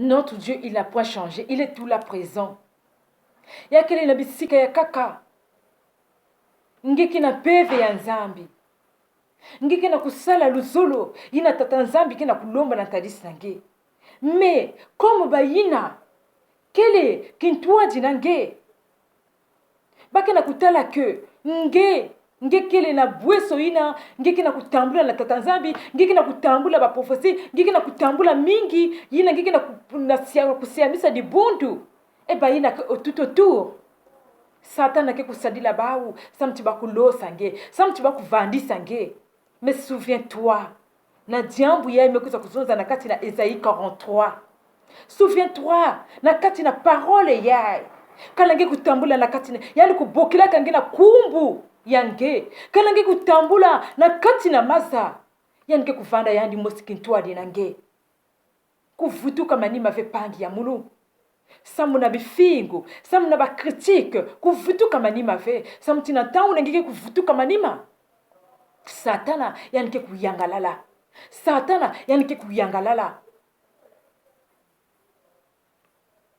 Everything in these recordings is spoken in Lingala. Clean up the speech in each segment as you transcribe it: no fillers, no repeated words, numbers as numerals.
Notre Dieu, il n'a point changé. Il est tout là présent. Yakele na bisika ya kaka. Ngeki na peve ya nzambi. Ngeki na kusala luzolo. Yina tata nzambi ki na kulomba na tadisi nange. Mais, comme bayina, kele kintuaji nange. Baki na kutala ke, nge kele na bweso ina, ngeki na kutambula na tata nzambi, ngeki na kutambula ba profesi, ngeki na kutambula mingi, yina ngeki na kusiamisa di bundu. Eba yina tout autour. Satan na ke kusadila baou, samti ba kulosa nge, samti ba kuvandisa nge. Mais souviens-toi, na diambu ya imekuza kuzonza na kati na Esaïe 43. Souviens-toi, na kati na parole ya. Kalange kutambula na kati na, yani kubokila kange na kumbu yange. Kalange kutambula na kati na maza. Yani ke kuvanda yandi mosikintua di nange. Kuvutuka manima vepangi ya mulu. Samu na bifingu, samu na ba critique, kuvutuka manima ve, samu tina tau nengeke kuvutuka manima. Satana yani ke kuyangalala. Satana yani ke kuyangalala.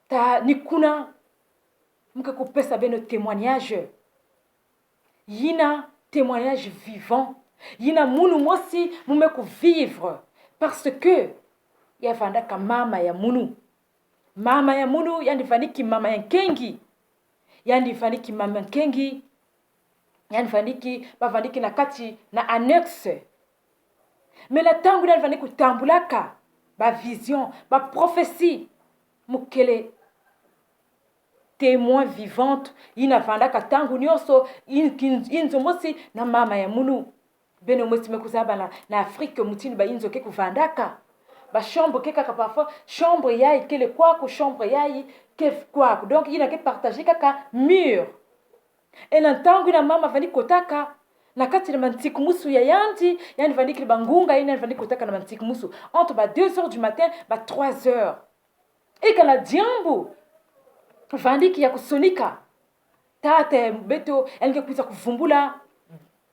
Ta nikuna mke kupesa beno témoignage. Yina témoignage vivant. Yina munu mosi mume ku vivre parce que ya vandaka mama ya munu. Mama ya munu yani vaniki mama ya kengi. Yani vaniki mama ya kengi. Yani vaniki bavandiki na kati na annexe. Mais la tangu yani vaniki tambulaka ba vision, ba prophétie mukele témoin vivante ina vandaka tangu nyoso inzo mosi na mama ya munu. Beno mosi mekuzaba na Afrique mutini ba inzo ke kuvandaka. Ba chambre ke kaka parfois chambre yayi kele kwako chambre yayi ke kwako. Donc ina ke partager kaka mur. Et nantangu ina mama vani kotaka na kati na mantiku musu ya yandi yani vani kile bangunga ina vani kotaka na mantiku musu entre ba 2h du matin ba 3h. Et kana diambu vandiki ya kusonika tate beto elke kuisa kuvumbula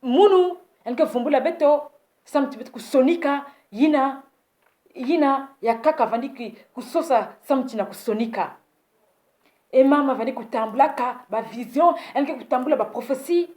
munu elke vumbula beto samti beto kusonika yina ya kaka vandiki kusosa samti na kusonika. E mama vani kutambulaka ba vision elke kutambula ba prophétie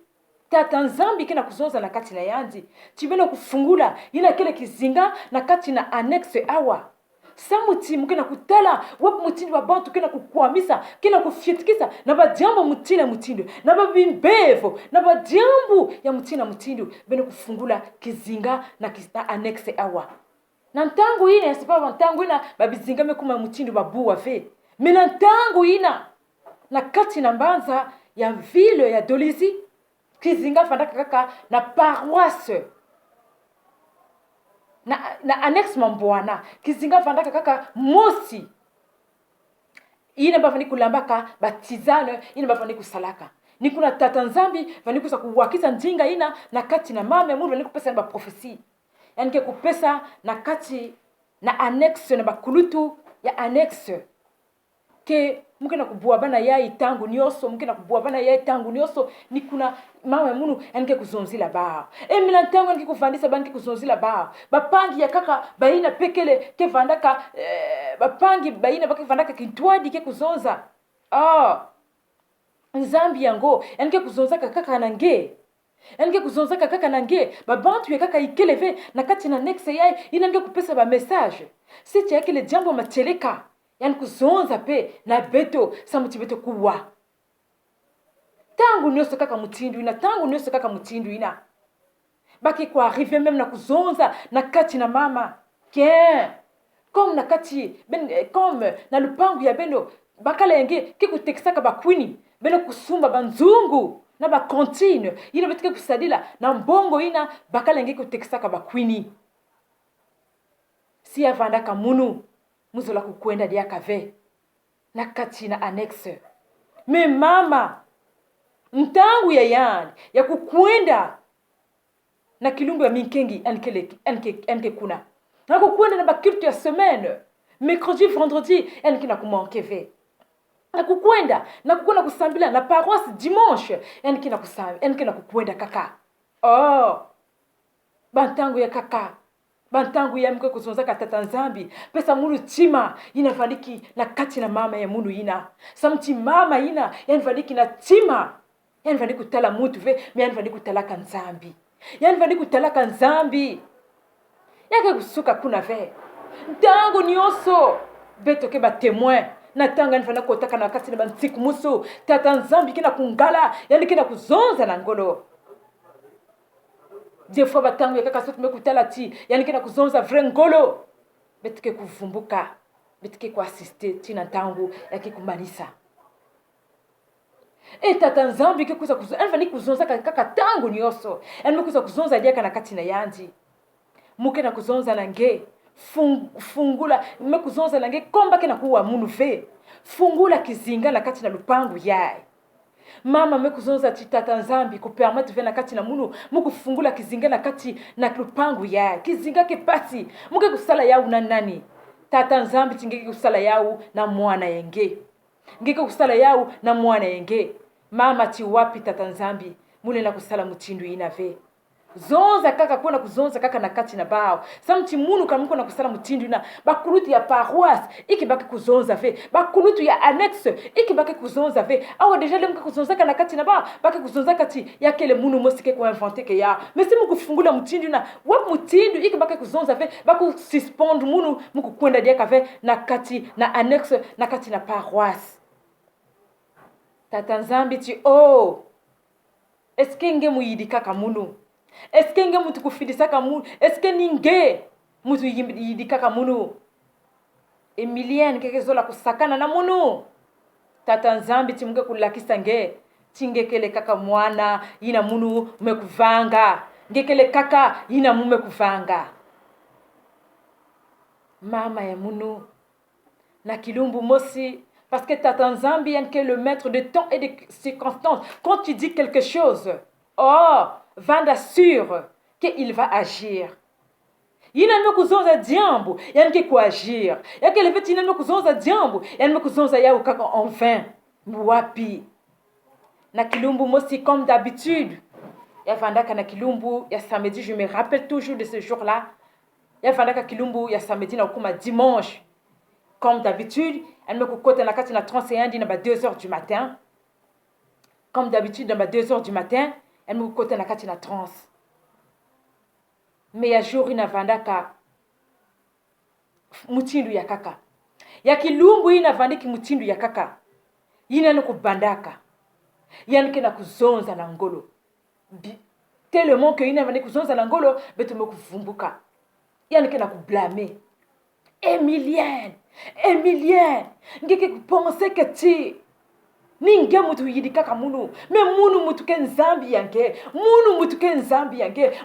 tata nzambi kina kuzoza na kati na yandi tibeno kufungula yina kile kizinga na kati na annexe awa. Samuti mukena kutala wapu mutindi wa bantu kena kukwamisa kena kufyetikisa na badiambo mutila mutindo na babimbevo na badiambo ya mutina mutindo beno kufungula kizinga na annexe awa. Na ntangu ina yasipa ntangu ina babizinga mekuma mutindo babuwa ve. Mais na ntangu ina na kati na mbanza ya ville ya Dolizi kizinga fandaka kaka na paroisse na annexe mambwana kizinga vandaka kaka mosi ina bavani kulambaka batizane ina bavani kusalaka nikuna tata nzambi vani kusa kuwakiza njinga ina na kati na mama mungu vani kupesa na prophétie yani ke kupesa na kati na annexe na bakulutu ya annexe ke mukena kubua bana yai tangu nyoso mukena kubua bana yai tangu nyoso nikuna mama ya munu yanke kuzonzila ba mina tangu yanke kuvandisa banki kuzonzila ba bapangi ya kaka baina pekele ke vandaka bapangi baina baki vandaka kintwadi ke kuzonza nzambi yango yanke kuzonza kaka nange yanke kuzonza kaka nange babantu ya kaka ikeleve na kati na nexe yai inange kupesa ba message siti yake le jambo mateleka yani kuzonza pe na beto samuti beto kuwa tangu nyoso kaka mutindu ina tangu nyoso kaka mutindu ina baki kwa arriver même na kuzonza na kati na mama kien comme na kati comme na lupangu ya beno bakala yenge ke kutekisaka bakwini beno kusumba banzungu na ba continue ina betike kusadila na mbongo ina bakala yenge kutekisaka bakwini si avandaka munu muzola kukwenda dia kave na kati na annexe. Mais mama ntangu ya yani ya kukwenda na kilungu ya minkengi enke kuna na kukwenda na bakiltu ya semaine mercredi vendredi enke na kumanke ve na kukwenda na kukuna kusambila na paroisse dimanche enke na kukwenda kaka bantangu ya kaka bantangu ya mke kuzonza katata nzambi pesa munu tima ina vaniki na kati na mama ya munu ina samti mama ina yani vaniki na tima yani vaniki kutala mutu ve yani vaniki kutalaka nzambi yani vaniki kutalaka nzambi yake kusuka kuna ve ntango nyonso betoke ba témoin na tanga nifana kotaka na kati na bantiku musu tata nzambi kina kungala yani kina kuzonza na ngolo des fois batangu ya kaka sotu mekutala ti yani kina kuzonza vrai ngolo betike kuvumbuka betike kuasiste ti na tangu yake kumalisa tata nzambi ke kuza kuzonza yani kuzonza kaka tangu nyonso yani mekuza kuzonza diaka na kati na yandi muke na kuzonza na nge fungula mekuzonza na nge komba ke na kuwa munu ve fungula kizinga na kati na lupangu yae mama mekuzonza ti tata nzambi kupermettre ve na kati na munu mukufungula kizinga na kati na lupangu yae kizinga ke pasi muke kusala yau na nani tata nzambi tingeke kusala yau na mwana yenge ngeke kusala yau na mwana yenge mama ti wapi tata nzambi mule na kusala mutindu inave zonza kaka kuna kuzonza kaka na kati na bao samti munu kamuko na kusala mutindu na bakulutu ya paroisse ikibaki kuzonza ve bakulutu ya annexe ikibaki kuzonza ve awa deja lemka kuzonza kana kati na bao baki kuzonza kati ya kele munu mosike ko inventer ke ya mais si muku fungula mutindu na wa mutindu ikibaki kuzonza ve baku suspend munu muku kwenda dia ve na kati na annexe na kati na paroisse tata nzambi ti eske nge muyidika kamunu eske nge mutu kufidisa kamunu eske ninge mutu yidika kamunu Emilienne keke zola kusakana na munu tata nzambi ti munge kulakisa nge tingekele kaka mwana ina munu mekuvanga ngekele kaka ina mume kuvanga mama ya munu na kilumbu mosi parce que tata nzambi est le maître de temps et de circonstances. Quand tu dis quelque chose, vanda sûr qu'il va agir. Yina mekuzonza diambo, yanke kuagir. Yake leveti yina mekuzonza diambo, yana mekuzonza ya ukaka en vain. Wapi. Na kilumbu mosi comme d'habitude. Ya vandaka na kilumbu ya samedi, je me rappelle toujours de ce jour-là. Ya vandaka kilumbu ya samedi na ukuma dimanche. Comme d'habitude, elle me cocote na kati na 31 dina ba 2h du matin. Comme d'habitude, dans 2h du matin, elle me cocote na kati na trans. Mais ya jour ina vandaka mutindu ya kaka. Ya kilumbu ina vandiki mutindu ya kaka. Yina no kubandaka. Yanke na kuzonza na ngolo. Tellement que ina vandiki kuzonza na ngolo, beto me kuvumbuka. Yanke na kublame. Emilienne, ngeke kupense ke ti ninge mutu yidika kamunu me munu mutu ke nzambi yange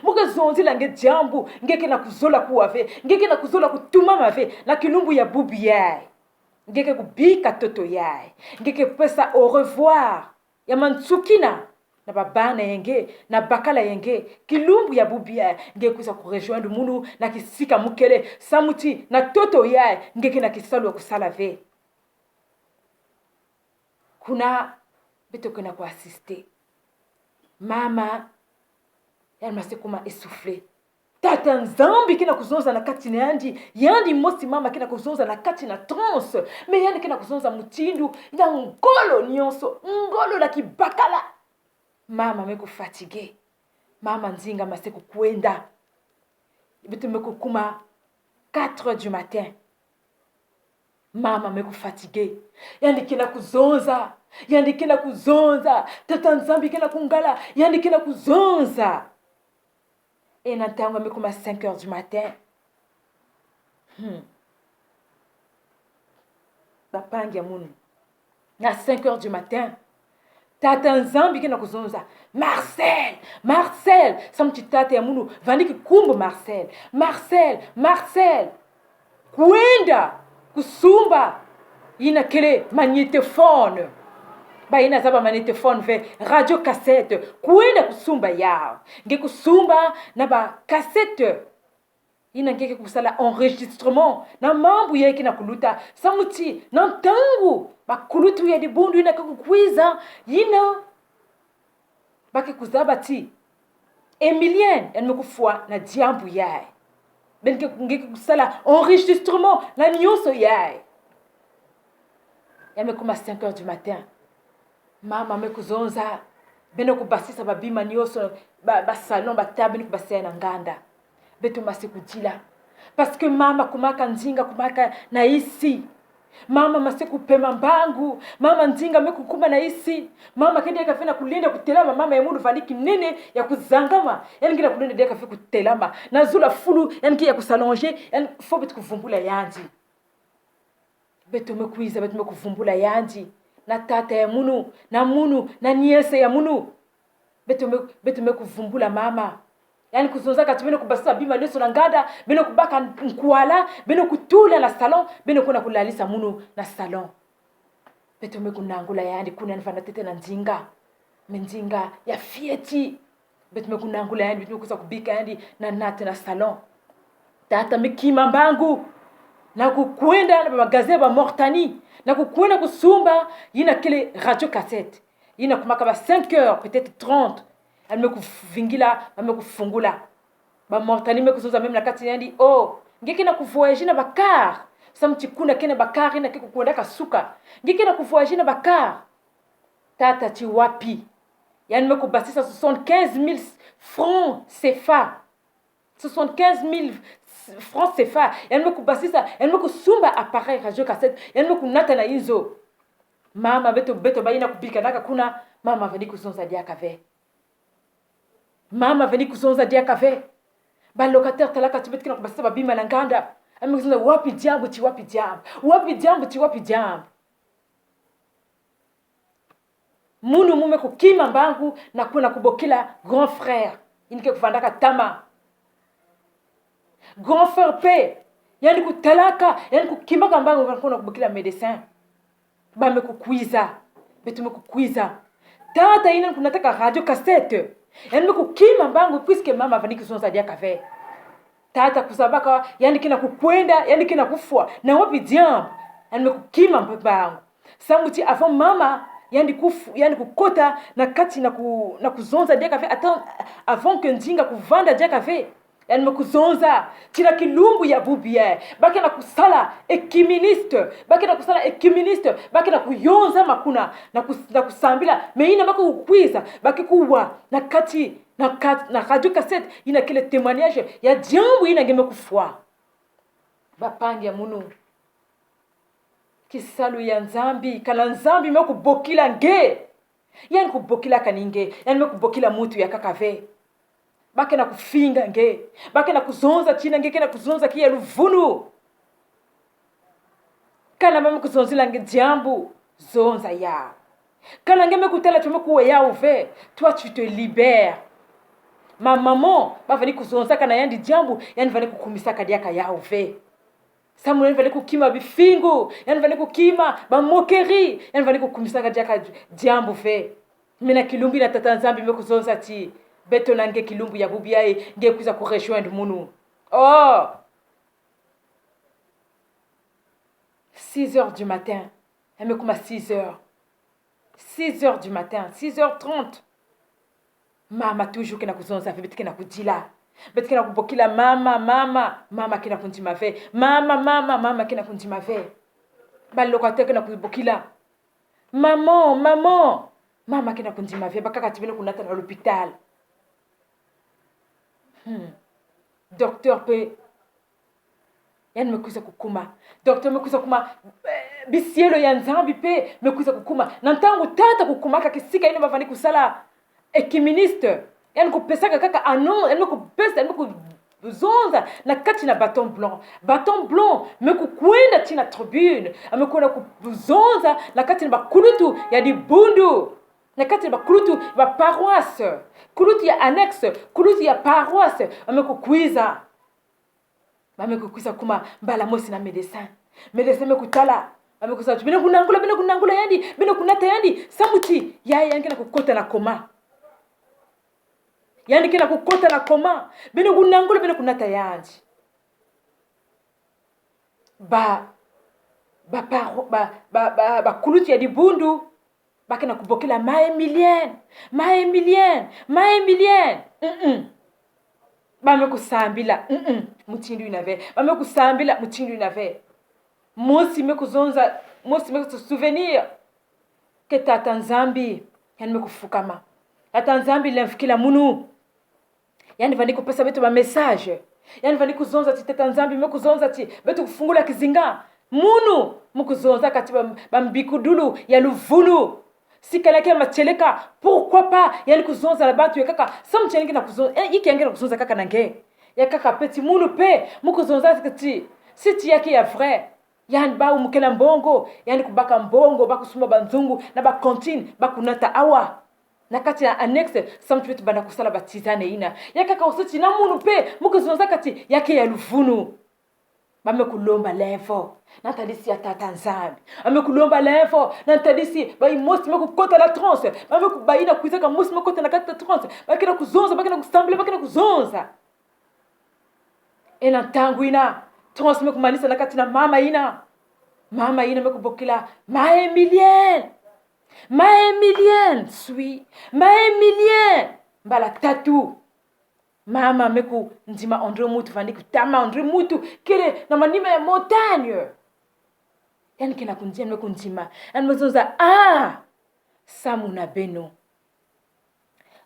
muke zonzi lange jambu ngeke na kuzola kuwave ngeke na kuzola kutuma mave na kilumbu ya bubi yai ngeke kubika toto yai ngeke pesa au revoir ya mansukina na babana yenge na bakala yenge kilumbu ya bubia ngeke kusa kurejoindre munu na kisika mukele samuti na toto yae ngeke na kisalu kusala ve kuna beto kuna kuasiste mama ya masekuma essoufflé tata nzambi kina kuzonza na kati na yandi mosi mama kina kuzonza na kati na trance mais yandi kina kuzonza mutindu ina ngolo nyonso ngolo la kibakala mama meku fatigué mama nzinga maseku kwenda bitu meku kuma 4h du matin mama meku fatigué yandi kina kuzonza tata nzambi kina kungala yandi kina kuzonza et nantango meku ma 5h du matin bapangi ya munu na 5h du matin tata nzambi kina kuzonza Marcel samti tata ya munu vandiki kumbu Marcel kwenda kusumba ina kele magnétophone ba ina zaba magnétophone ve radio cassette kwenda kusumba yao nge kusumba na ba cassette ina ngeke kusala enregistrement na mambu yake na kuluta samuti na ntangu bakulutu ya dibundu ina kukwiza yina baki kuzaba ti Emilienne elle mekufua na diambu yae ngeke kusala enregistrement na nyonso yaye. Yamekuma 5h du matin. Mama amekuzonza bene kubasisa babima nyonso ba salon ba table kubasisa na nganda. Beto masikujila. Parce que mama kumaka nzinga kumaka na isi. Mama masiku pema mbangu. Mama nzinga mekukuma na isi. Mama kende yaka fena kulinda kutelama. Mama ya mundu vaniki nene ya kuzangama. Yani kina kulinda yaka fena kutelama. Na zula fulu yani kia kusalonge. Yani fo betu kuvumbula yanji. Betu mekuiza betu mekuvumbula yanji. Na tata ya munu. Na niese ya munu. Betu mekuvumbula mama. Yani kuzonza kati bino kubasisa bima leso na nganda, bino kubaka nkuala, bino kutula na salon, bino kuna kulalisa munu na salon. Beto mekunangula yani kuna nifana tete na nzinga. Menzinga ya fieti. Beto mekunangula yani beto mekusa kubika yani na nate na salon. Tata mekima mbangu. Na kukwenda na magaze ba mortani. Na kukwenda kusumba yina kile radio cassette. Yina kumaka ba 5h peut-être 30. Elle me kuvingila, me kufungula. Ba mortani me kuzoza même na kati yandi. Oh, ngeke na kuvoyager na bakar. Samti kuna kena bakar ina kiko kuenda kasuka. Ngeke na kuvoyager na bakar. Tata ti wapi. Yani me kubasisa 75,000 francs CFA. 75,000 francs CFA. Yani me kubasisa, yani me kusumba appareil radio cassette. Yani me kunata na inzo. Mama beto baina kubika naka kuna mama veni kuzonza dia kave. Mama veni kuzonza dia kave. Ba locataire talaka tibet kina kubasisa babima na nganda. Amekuzonza wapi jambo ti wapi jambo. Wapi jambo ti wapi jambo. Munu mume kukima mbangu na kuna kubokila grand frère. Inike kuvandaka tama. Grand frère pe. Yani kutalaka, yani kukimba mbangu kuna kubokila médecin. Ba mekukwiza. Betu mekukwiza. Tata ina kunataka radio cassette. Yani mekukima mbangu puisque mama vani kuzonza dia kave. Tata kusabaka yani kina kukwenda, yani kina kufua. Na wapi diambo. Yani mekukima mbangu. Samuti avant mama yani kufu yani kukota na kati na kuzonza dia kave avant que ndinga kuvanda dia kave. Yani mekuzonza tina kilumbu ya bubie baki na kusala ekiministe baki na kuyonza makuna na kusambila meina bako kukwiza baki kuwa na kati na radio cassette ina kile témoignage ya jambo ina ngeme kufua bapangi ya munu kisalu ya nzambi kala nzambi mekubokila nge yani kubokila kaninge yani mekubokila mutu ya kakave bake na kufinga nge bake na kuzonza china nge kena kuzonza kia luvunu kana mama kuzonzila nge jambu zonza ya kana nge mekutela tume kuwe ya uve toi tu te libères ma maman ba vani kuzonza kana yandi jambu yani vani kukumisaka diaka ya uve samu yani vani kukima bifingu yani vani kukima ba moquerie yani vani kukumisaka diaka jambu ve mina kilumbi na tata nzambi mekuzonza ti beto nange kilumbu ya bubiae nge kuza kurejoindre munu. Oh! 6h du matin. Elle me comme à 6h. 6h du matin. 6h30. Mama toujours kena kuzonza fe betkena kudila. Betkena kubokila mama kena kundima ve. Mama kena kundima ve. Ba locataire kena kubokila. Mama kena kundima ve bakaka tibele kunata na l'hôpital. Docteur pe yani mekuza kukuma docteur mekuza kukuma bisielo ya nzambi pe mekuza kukuma na ntangu tata kukumaka kisika ine bavani kusala ekiministe yani kupesaka kaka anon yani mekupesa yani mekuzonza na kati na bâton blanc mekukwenda tina tribune amekwenda kuzonza na kati na bakulutu ya dibundu na kati ba kulutu ba paroisse kulutu ya annexe kulutu ya paroisse amekukwiza kuma mbala mosi na médecin mekutala amekusa bino kunangula yandi bino kunata yandi samuti ya yangi na kukota na koma yani kina kukota na koma bino kunata yandi ba kulutu ya dibundu baki na kubokila ma Emilienne ba me kusambila mutindi inave bamekusambila mutindi inave mosi mekuzonza mosi mekusouvenir ke tata nzambi yani mekufukama tata nzambi lemfikila munu yani vani kupesa betu ba message yani vani kuzonza ti tata nzambi mekuzonza ti betu kufungula kizinga munu mukuzonza kati ba mbikudulu ya luvulu sikaleke macheleka pourquoi pas yani kuzonza la bantu kaka samchengi na kuzonza iki yangera kuzonza kaka nange ya kaka peti munu pe mukuzonza kati siti yake ya vrai yani ba umukela mbongo yani kubaka mbongo bakusuma banzungu na ba continue bakunata awa na kati ya annexe samtu wetu bana kusala batizane ina ya kaka usiti na munu pe mukuzonza kati yake ya luvunu bamekulomba levo natadisi ya tata nzambi amekulomba levo natadisi baimosi mekukota la transe bamekubaina kuizaka mosi mekota na kati la transe bakina kuzonza bakina kusambula bakina kuzonza ena tangu ina transe mekumanisa na kati na mama ina mekubokila ma Emilienne sui ma Emilienne mbala tatu mama meku ndima André mutu vandi kutama André mutu kile na manima ya montagne yani kina kunjia meku ndima yani mezonza samu na beno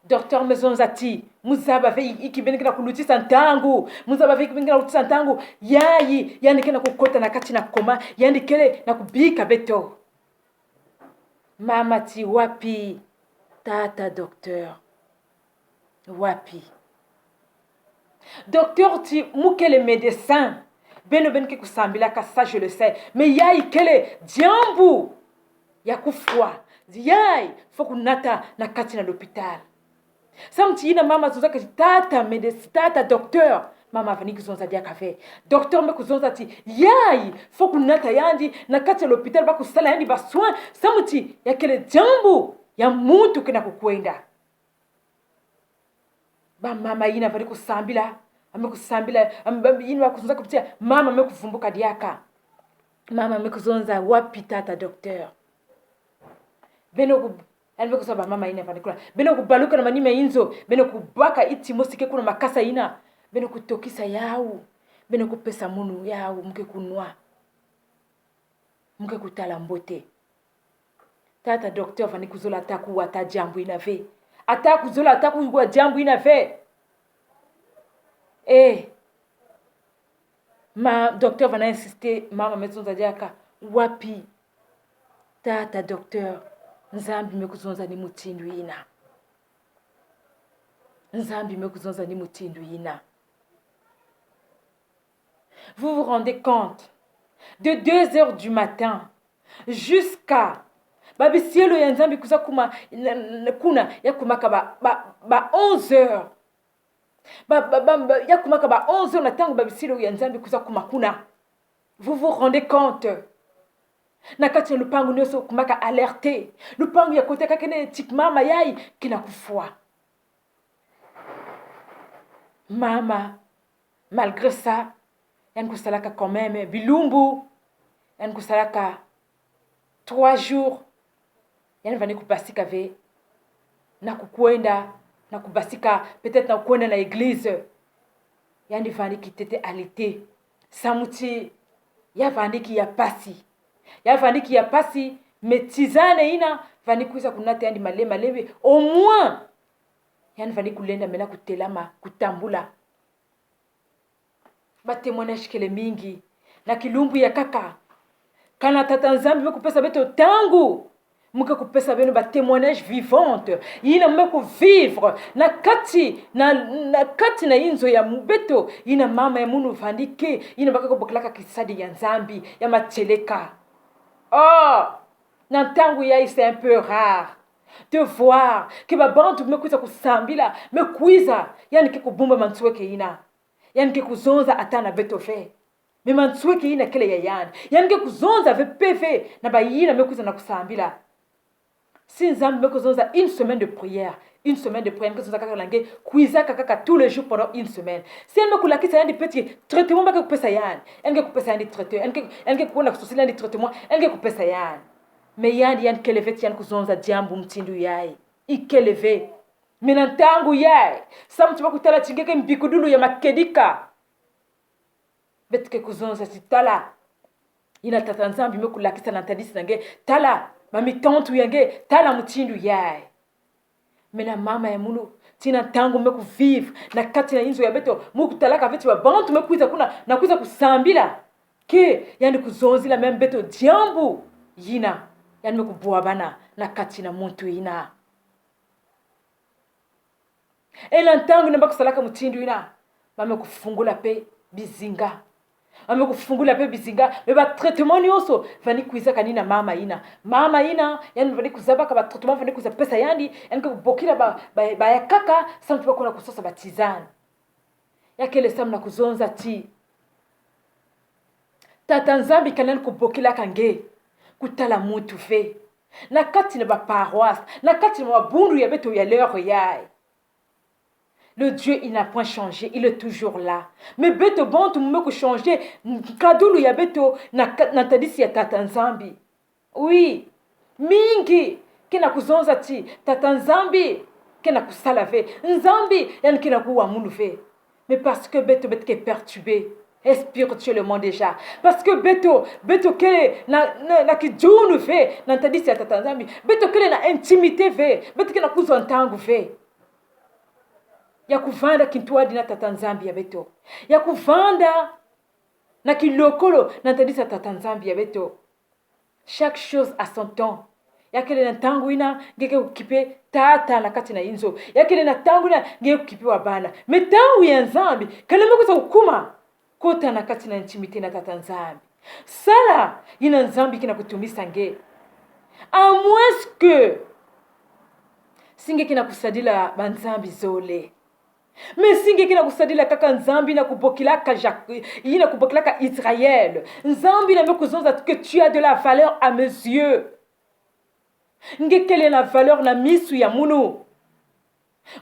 docteur mezonza ti muzaba ve ikibeni kina kulutisa ntangu muzaba ve ikibeni kina kulutisa ntangu yayi yani kina kukota na kati na koma yani kile na kubika beto mama ti wapi tata docteur wapi docteur ti mukele médecin ben ke kusambila ka ça je le sais mais yayi kele diambu ya kufwa yayi faut nata na kati na l'hôpital samti ina mama zozaka tata médecin tata docteur mama vani kuzonza dia kafe docteur me kuzonza ti yayi faut nata yandi na kati na l'hôpital ba kusala yandi ba soin samti ya kele diambu ya muntu kina kukwenda ba mama ina vali kusambila amekusambila ina kuzonza kupitia mama amekuvumbuka diaka mama amekuzonza wapi tata docteur beno kusaba mama ina vali kula beno kubaluka na manime inzo beno kubaka iti mosike kuna makasa ina beno kutokisa yau beno kupesa munu yau mke kunwa mke kutala mbote tata docteur vani kuzola ataku wata jambu inave ataku zola ataku wa jambu inave ma docteur vana insister mama mezonza diaka wapi tata docteur nzambi mekuzonza ni mutindu ina nzambi mekuzonza ni mutindu ina. Vous vous rendez compte de 2h du matin jusqu'à babisielo ya nzambi kuza kuna ya kumaka ba 11h ya kumaka ba 11h na tango babisielo ya nzambi kuza kuna vous vous rendez compte na kati lupangu nyoso kumaka alerter lupangu ya kote kakene tik mama yayi kina kufua mama malgré ça yani kusalaka quand même bilumbu yani kusalaka 3 jours yani vani kubasika ve na kukwenda na kubasika peut-être na kukwenda na église yani vani kitete alite samuti ya vandiki ya pasi metizane ina vani kuisa kunata yani malebe au moins yani vani kulenda mena kutelama kutambula ba témoignage kele mingi na kilumbu ya kaka kana tata nzambi mekupesa beto tangu muke kupesa beno ba témoignage vivante ina meko vivre na kati na inzo ya beto ina mama ya munu vandike ina baka boklaka kisadi ya nzambi ya macheleka na tangu ya c'est un peu rare de voir que ba bantu mekuisa kusambila mekuiza yani kikubumba mantweke ina yani kikuzonza atana beto fe me mantweke ina kile ya yani kikuzonza ve pv na bayina mekuisa na kusambila si nzambi mekuzonza une semaine de prière mekuzonza kaka lange kuiza kaka tous les jours pendant une semaine si elle mekulakisa yani petit traitement baka kupesa yani kupesa yani traiteur yani kuona kusosila yani traitement yani kupesa me yani keleve yani kuzonza jambu mtindu yayi ikeleve mina ntangu yayi samtu bakutala chingeke mbikudulu ya makedika betike kuzonza ti tala ina tata nzambi mekulakisa na ntadisi nange tala mamitontu yange tala mutindu yaye mena mama ya munu tina tangu mekuvivre na kati na inzo ya beto mukutalaka veti wa bantu mekuiza kuna na kuiza kusambila ke yani kuzonzila meme beto diambu yina yani mekuboa bana na kati na muntu ina ela ntangu namba kusalaka mutindu ina mame kufungula pe bizinga ame kufungula pe bizinga me ba traitement nyonso vani kuiza kanina mama ina yani vani kuzabaka ba traitement vani kuza pesa yani kubokila ba ya kaka samtu ba kuna kusosa batizani yakele samna kuzonza ti tata nzambi kanani kubokila kange kutala mutu fe na kati na ba paroisse na kati na mabundu ya beto ya leo yae. Le Dieu, il n'a point changé, il est toujours là. Mais beto bon, tu me changer. Kadulu ya beto na tadisi ya tata nzambi. Oui, mingi kena kuzonza ti tata nzambi kena kusalave nzambi yani kena kuwa muluve. Mais parce que beto qui est perturbé spirituellement déjà. Parce que beto kele na kijunu ve na tadisi ya tata nzambi. Beto kele na intimité ve, beto kena kuzontangu ve. Ya kuvanda kintuadi na tata nzambi ya beto ya kuvanda na kilokolo na tadisa tata nzambi ya beto. Chaque chose a son temps. Ya kele na tangu ina ngeke kukipe tata na kati na inzo ya kele na tangu ina ngeke kukipe wa bana me tangu ya nzambi kele mekuza ukuma kota na kati na intimite na tata nzambi sala ina nzambi kina kutumisa nge a moins que singe kina kusadila banzambi zole. Mais singe kina kusadila kaka nzambi na kubokilaka ina kubokilaka Israël nzambi na mekuzonza que tu as de la valeur à mes yeux. Nge kele na valeur na misu ya munu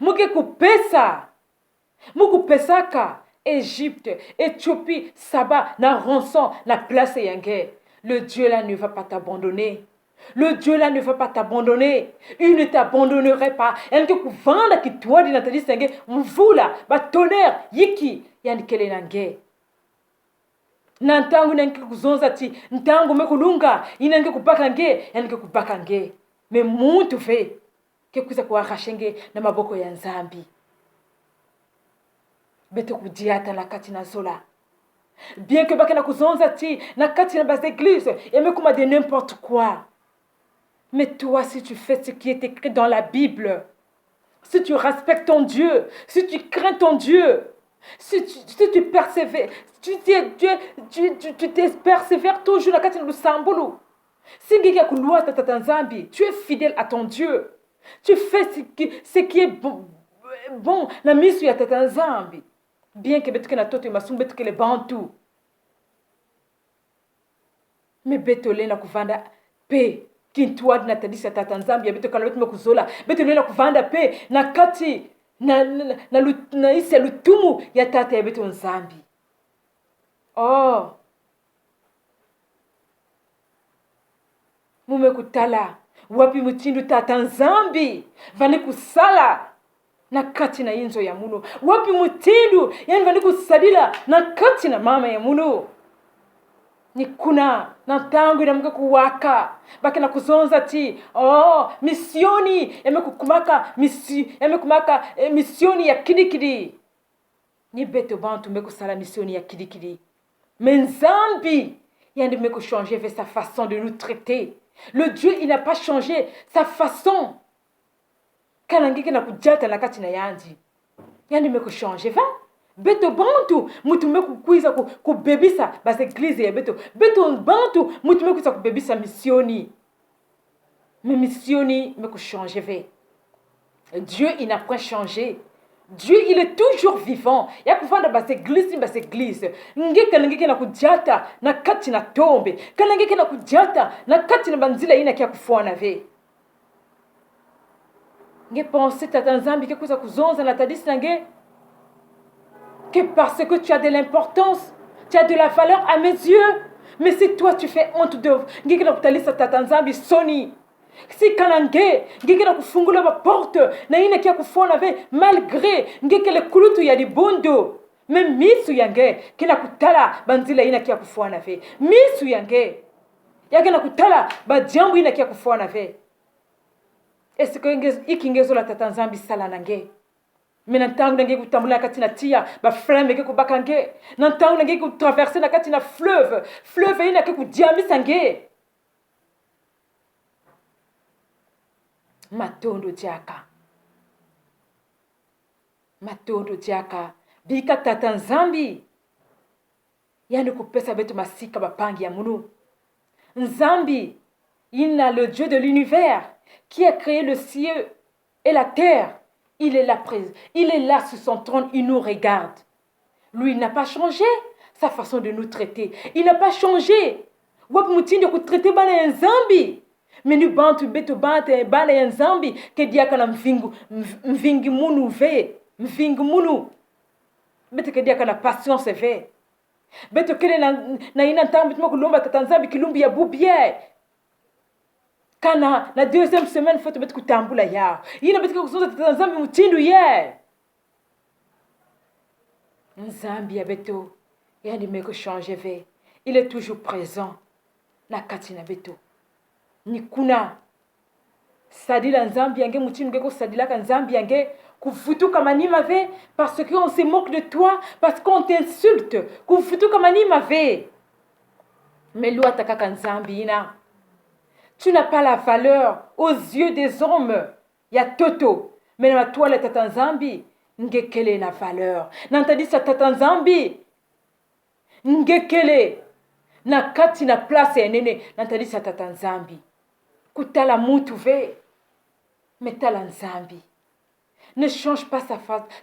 muke kupesaka Égypte, Éthiopie, Saba na rançon na place yange. Le Dieu là ne va pas t'abandonner. Le Dieu là ne va pas t'abandonner. Il ne t'abandonnerait pas. Elle que kuvanda ki toi di natali senge mvula ba tonnerre yiki yani kele nange. Nantangu nange kuzonza ti ntangu mekulunga inange kubaka nge yani kubaka nge. Me muntu fe ke kuza kuarashenge na maboko ya nzambi. Beto kudiata na kati na zola. Bien que bakena kuzonza ti na kati na bas église et me kuma de n'importe quoi. Mais toi, si tu fais ce qui est écrit dans la Bible, si tu respectes ton Dieu, si tu crains ton Dieu, si tu persévères, tu persévères toujours na kati na lusambulu. Si ngeke kulua tata nzambi, tu es fidèle à ton Dieu. Tu fais ce qui est bon na misu ya tata nzambi. Bien que betuke na toto masumbe betuke le bantu. Mais betole na kuvanda pe kintuadi na tadisa tata nzambi ya beto kala betu kuzola betole na kuvanda pe na kati na isi lutumu ya tata ya beto nzambi. Oh, mume kutala wapi mutindu tata nzambi vani kusala na kati na inzo ya muno wapi mutindu yani vani kusadila na kati na mama ya muno. Ni kuna na tangu ina mga kuwaka baki na kuzonza ti misioni yamekukumaka misioni ya kidikidi. Ni beto bantu mekusala misioni ya kidikidi. Menzambi yandi meku changer vers sa façon de nous traiter. Le Dieu il n'a pas changé sa façon. Kanangike na kujata na kati na yandi. Yandi meku changer va. Beto bantu mutume kukuiza kubebisa bas église ya beto bantu mutume kuiza kubebisa missioni. Mais missioni me changer ve. Dieu il n'a point changé. Dieu il est toujours vivant. Ya kufanda bas église. Ngeke na kujata na kati na tombe. Kanangike na kujata na kati na banzila ina kia kufuana ve. Nge penser tata nzambi ke kuza kuzonza na tadisi nange que parce que tu as de l'importance, tu as de la valeur à mes yeux. Mais si toi tu fais honte de ngeke na kutalisa tata nzambi soni. Si kanange ngeke na kufungula ba porte na ina kia kufona ve malgré ngeke le kulutu ya libondo. me misu yange kina kutala banzila ina kia kufuana ve misu yange yake na kutala bajambu ina kia kufuana ve eske ikingezo la tata nzambi sala nange mina ntangu nange kutambula kati na tia ba flemme ke kubaka nge na ntangu nange kutraverser na kati na fleuve ina ke kudiamisa nge matondo diaka bika tata nzambi yani kupesa betu masika bapangi ya munu nzambi ina le Dieu de l'univers qui a créé le ciel et la terre. Il est là présent. Il est là sur son trône. Il nous regarde. Lui, il n'a pas changé sa façon de nous traiter. Il n'a pas changé. Wap mutinde ku traiter bana nzambi. Mais nous bantu betu bante bana nzambi ke diaka na mvingi munu ve. Mvingi munu. Betu ke diaka na patience ve. Betu kele na ina ntambi tuma kulomba tata nzambi kilumbi ya bubie. Kana na deuxième semaine faut betu kutambula ya. Ina betu kuzoza tata nzambi mutindu ye. Nzambi ya betu yani meko changer ve. Il est toujours présent. Na kati na betu. Ni kuna sadila nzambi yange mutindu ngeko sadila ka nzambi yange kufutuka manima ve parce qu'on se moque de toi, parce qu'on t'insulte. Kufutuka manima ve. Mais loi takaka nzambi ina. Tu n'as pas la valeur aux yeux des hommes. Ya toto. Mais na toi le tata nzambi ngekele na valeur. Nantadi sa tata nzambi ngekele na kati na place enene nantadi sa tata nzambi. Kutala mutu ve. Metala nzambi. Ne change pas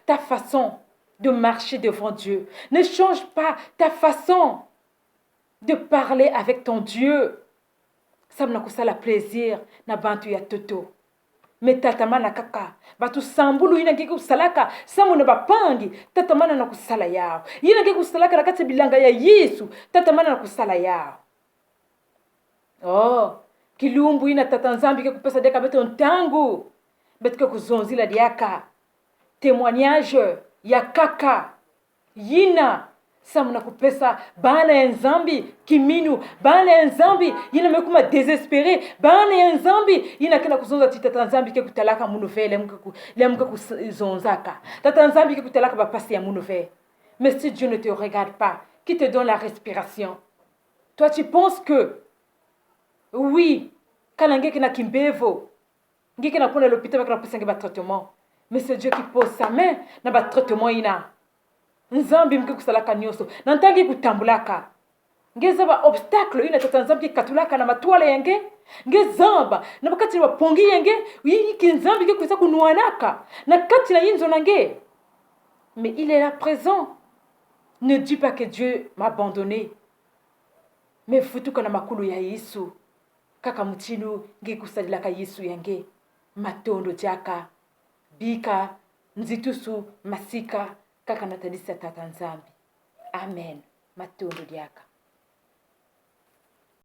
ta façon de marcher devant Dieu. Ne change pas ta façon de parler avec ton Dieu. Ça m'a kusala plaisir na bantu ya toto. Metatama na kaka. Batu sambulu ina ngeke kusalaka. Samu na bapangi. Tatamana na kusala yao. Ina ngeke kusalaka na kati bilanga ya Yesu. Tatamana na kusala yao. Oh. Kilumbu ina tata nzambi ke kupesa deka beto ntangu. Beto ke kuzonzila diaka. Témoignage ya kaka. Yina. Samu na kupesa bana ya nzambi kiminu. Bana ya nzambi yina mekuma désespéré. Bana ya nzambi yina kena kuzonza tata nzambi ke kutalaka munuve lemuka kuzonzaka. Tata nzambi ke kutalaka bapasi ya munuve. Mais si Dieu ne te regarde pas, qui te donne la respiration? Toi tu penses que oui, kana ngeke na kimbevo. Ngeke na kona l'hôpital bakana pesa ngeba traitement. Mais c'est Dieu qui pose sa main na ba traitement ina. Nzambi mke kusalaka nyoso. Nantangi kutambulaka. Ngeza ba obstacle ina tata nzambi katulaka na matwale yange. Ngezamba na bakati wa pongi yange. Yiki nzambi ke kuisa kunuanaka. Na kati na yinzo nange. Mais il est là présent. Ne dis pas que Dieu m'a abandonné. Mais futuka na makulu ya Yesu. Kaka mutinu nge kusadilaka Yesu yange. Matondo jaka. Bika. Nzitusu masika. Kaka natadisa tata nzambi. Amen. Matondo diaka.